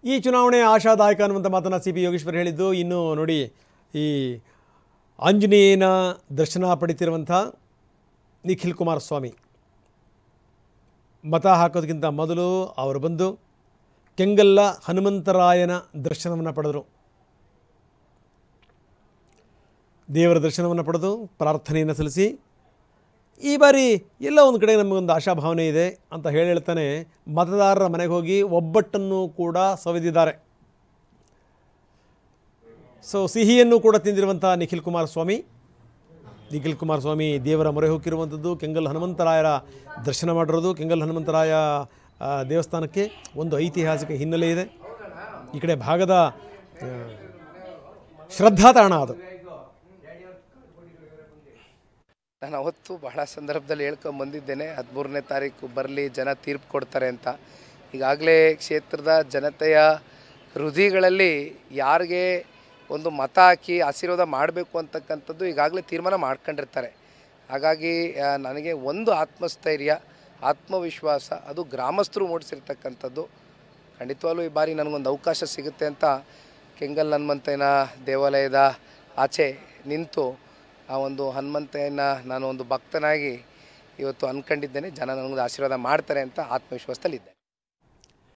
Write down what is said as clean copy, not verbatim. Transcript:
ಈ ಚುನಾವಣೆ ಆಶಾದಾಯಕ ಅನ್ನುವಂಥ ಮಾತನ್ನು ಸಿ ಪಿ ಯೋಗೇಶ್ವರ್ ಹೇಳಿದ್ದು. ಇನ್ನು ನೋಡಿ, ಈ ಆಂಜನೇಯನ ದರ್ಶನ ಪಡಿತಿರುವಂಥ ನಿಖಿಲ್ ಕುಮಾರಸ್ವಾಮಿ ಮತ ಹಾಕೋದಕ್ಕಿಂತ ಮೊದಲು ಅವರು ಬಂದು ಕೆಂಗಲ್ಲ ಹನುಮಂತರಾಯನ ದರ್ಶನವನ್ನು ಪಡೆದರು. ದೇವರ ದರ್ಶನವನ್ನು ಪಡೆದು ಪ್ರಾರ್ಥನೆಯನ್ನು ಸಲ್ಲಿಸಿ ಈ ಬಾರಿ ಎಲ್ಲ ಒಂದು ಕಡೆ ನಮಗೊಂದು ಆಶಾಭಾವನೆ ಇದೆ ಅಂತ ಹೇಳ್ತಾನೆ ಮತದಾರರ ಮನೆಗೆ ಹೋಗಿ ಒಬ್ಬಟ್ಟನ್ನು ಕೂಡ ಸವಿದಿದ್ದಾರೆ. ಸೊ ಸಿಹಿಯನ್ನು ಕೂಡ ತಿಂದಿರುವಂಥ ನಿಖಿಲ್ ಕುಮಾರಸ್ವಾಮಿ ದೇವರ ಮೊರೆ ಹೋಗಿರುವಂಥದ್ದು, ಕೆಂಗಲ್ ಹನುಮಂತರಾಯರ ದರ್ಶನ ಮಾಡಿರೋದು. ಕೆಂಗಲ್ ಹನುಮಂತರಾಯ ದೇವಸ್ಥಾನಕ್ಕೆ ಒಂದು ಐತಿಹಾಸಿಕ ಹಿನ್ನೆಲೆ ಇದೆ. ಈ ಕಡೆ ಭಾಗದ ಶ್ರದ್ಧಾ ತಾಣ ಅದು. ನಾನು ಅವತ್ತು ಬಹಳ ಸಂದರ್ಭದಲ್ಲಿ ಹೇಳ್ಕೊಂಡು ಬಂದಿದ್ದೇನೆ, 13ನೇ ತಾರೀಕು ಬರಲಿ, ಜನ ತೀರ್ಪು ಕೊಡ್ತಾರೆ ಅಂತ. ಈಗಾಗಲೇ ಕ್ಷೇತ್ರದ ಜನತೆಯ ಹೃದಯಗಳಲ್ಲಿ ಯಾರಿಗೆ ಒಂದು ಮತ ಹಾಕಿ ಆಶೀರ್ವಾದ ಮಾಡಬೇಕು ಅಂತಕ್ಕಂಥದ್ದು ಈಗಾಗಲೇ ತೀರ್ಮಾನ ಮಾಡ್ಕೊಂಡಿರ್ತಾರೆ. ಹಾಗಾಗಿ ನನಗೆ ಒಂದು ಆತ್ಮಸ್ಥೈರ್ಯ, ಆತ್ಮವಿಶ್ವಾಸ ಅದು ಗ್ರಾಮಸ್ಥರು ಮೂಡಿಸಿರ್ತಕ್ಕಂಥದ್ದು. ಖಂಡಿತವಾಗ್ಲೂ ಈ ಬಾರಿ ನನಗೊಂದು ಅವಕಾಶ ಸಿಗುತ್ತೆ ಅಂತ ಕೆಂಗಲ್ ಹನುಮಂತಯ್ಯನ ದೇವಾಲಯದ ಆಚೆ ನಿಂತು ಆ ಒಂದು ಹನುಮಂತಯ್ಯನ ನಾನು ಒಂದು ಭಕ್ತನಾಗಿ ಇವತ್ತು ಅಂದ್ಕೊಂಡಿದ್ದೇನೆ. ಜನ ನನಗೊಂದು ಆಶೀರ್ವಾದ ಮಾಡ್ತಾರೆ ಅಂತ ಆತ್ಮವಿಶ್ವಾಸದಲ್ಲಿದ್ದೆ.